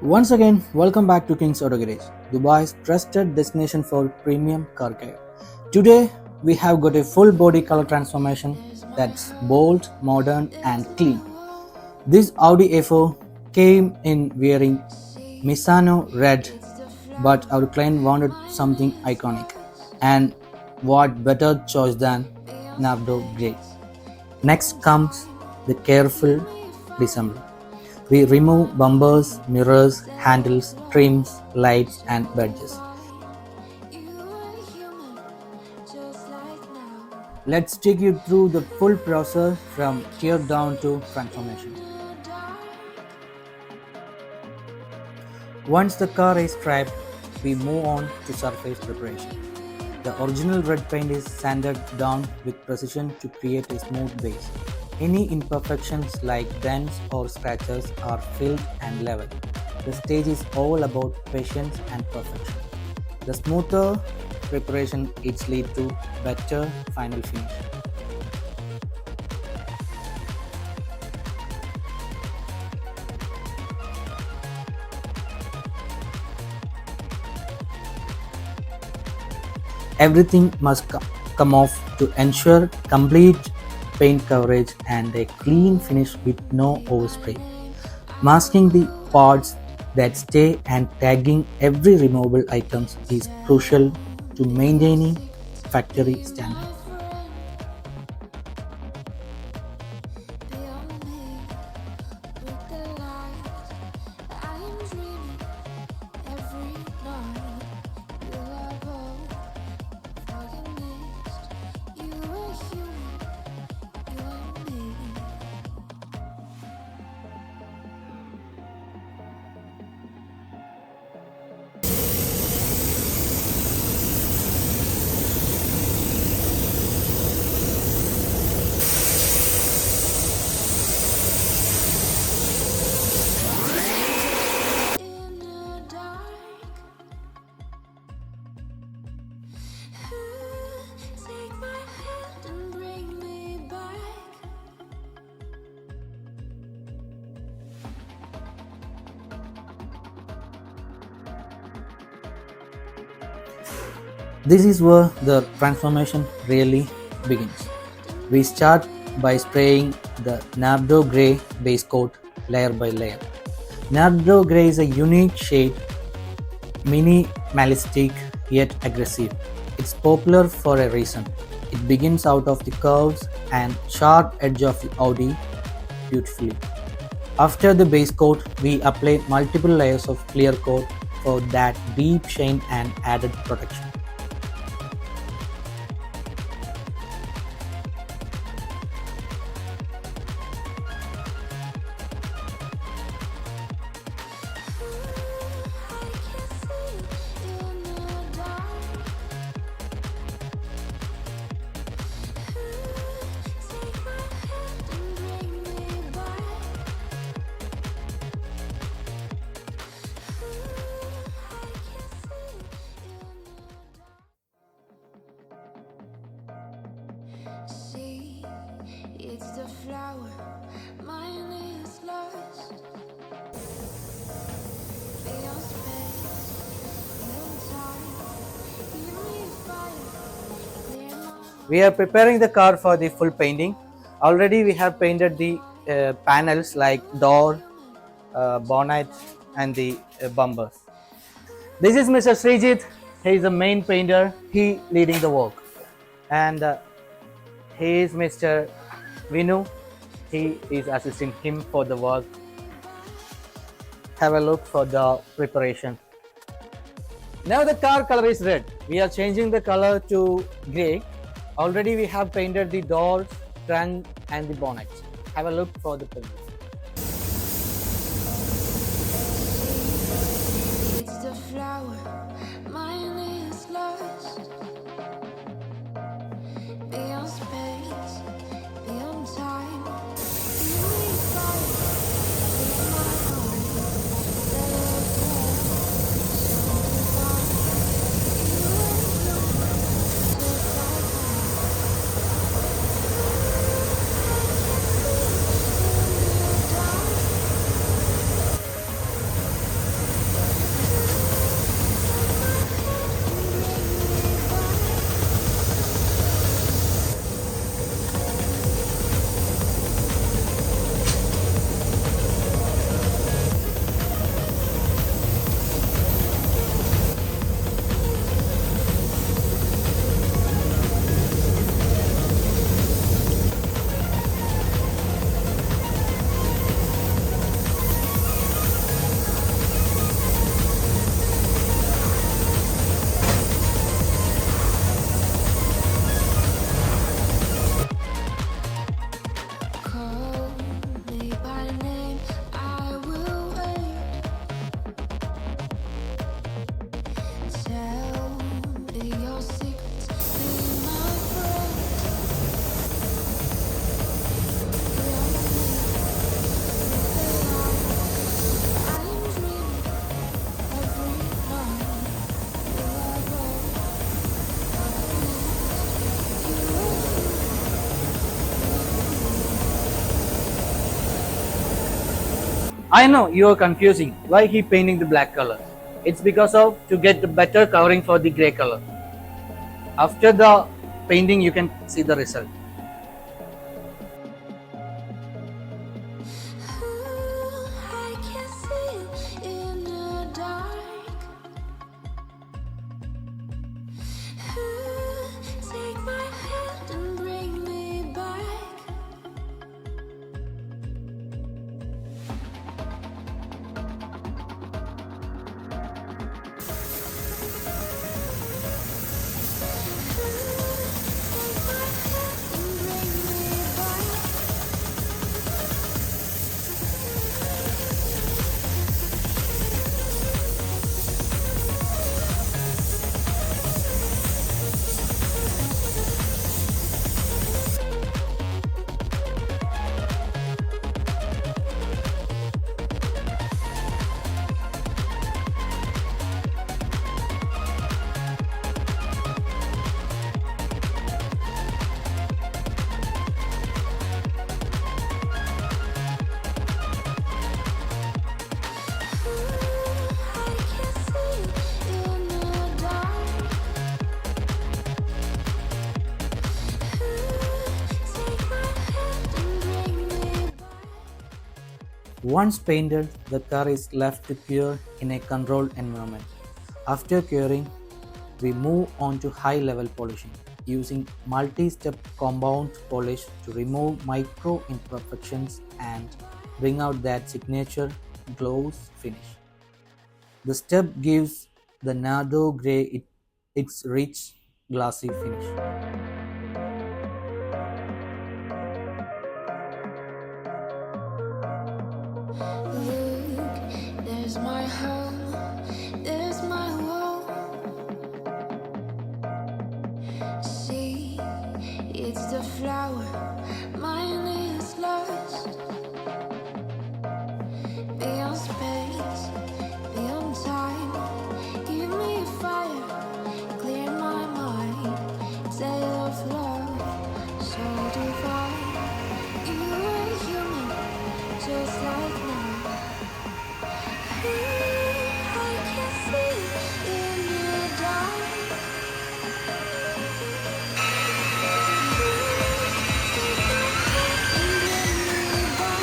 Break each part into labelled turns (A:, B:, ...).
A: Once again, welcome back to King's Auto Garage, Dubai's trusted destination for premium car care. Today, we have got a full body color transformation that's bold, modern, and clean. This Audi A4 came in wearing Misano red, but our client wanted something iconic. And what better choice than Nardo Grey? Next comes the careful disassembly. We remove bumpers, mirrors, handles, trims, lights, and badges. Let's take you through the full process from tear down to transformation. Once the car is striped, we move on to surface preparation. The original red paint is sanded down with precision to create a smooth base. Any imperfections like dents or scratches are filled and leveled. The stage is all about patience and perfection. The smoother preparation it leads to better final finish. Everything must come off to ensure complete paint coverage and a clean finish with no overspray. Masking the parts that stay and tagging every removable items is crucial to maintaining factory standards. This is where the transformation really begins. We start by spraying the Nardo Grey base coat layer by layer. Nardo Grey is a unique shade, minimalistic yet aggressive. It's popular for a reason. It begins out of the curves and sharp edge of the Audi beautifully. After the base coat, we apply multiple layers of clear coat for that deep shine and added protection.
B: See, it's the flower, mine is lost. Beyond space, beyond time, give me fire, clear my
A: We are preparing the car for the full painting. Already we have painted the panels like door, bonnet and the bumpers. This is Mr. Srijit. He is the main painter. He leading the work. And he is Mr. Vinu. He is assisting him for the work. Have a look for the preparation. Now the car color is red. We are changing the color to grey. Already we have painted the doors, trunk and the bonnet. Have a look for the paint.
B: it's the flower, mine is lost. Beyond space, beyond time, give me fire, clear my heart, let it go. So divine, you and bloom, just like mine. I can see in
A: I know you are confusing why he painting the black color. It's because of to get the better covering for the gray color. After the painting you can see the result.
B: I can see you in the dark. Take my hand and bring me back. Take my hand and bring me back. I can see you in the dark. Take my hand and bring me back.
A: Once painted, the car is left to cure in a controlled environment. After curing, we move on to high-level polishing using multi-step compound polish to remove micro imperfections and bring out that signature gloss finish. The step gives the Nardo Grey its rich, glassy finish.
B: Look, there's my home, there's my wall. See, it's the flower, mine is lost. Beyond space, beyond time, give me fire, clear my mind. Tale of love, so divine. You are human, just like mine. I can see in the dark. Take my hand and bring me back.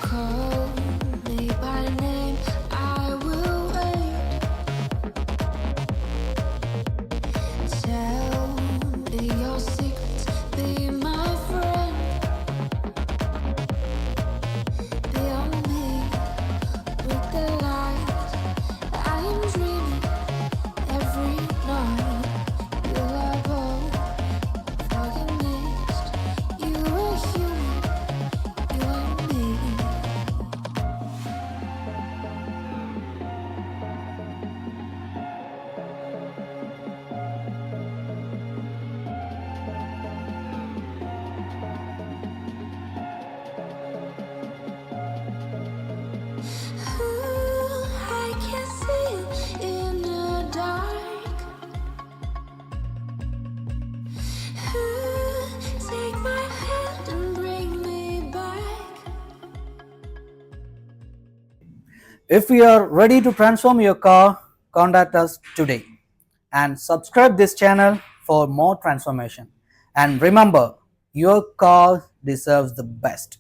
B: Call me by name, I will wait. Tell me your secrets, be my friend. Beyond me, with the light, I am dreaming every night. You are bold, foggy mist. You are human, you are me. I can see you in the dark. Take my hand and bring me back.
A: If you are ready to transform your car, contact us today and subscribe this channel for more transformation. And remember, your car deserves the best.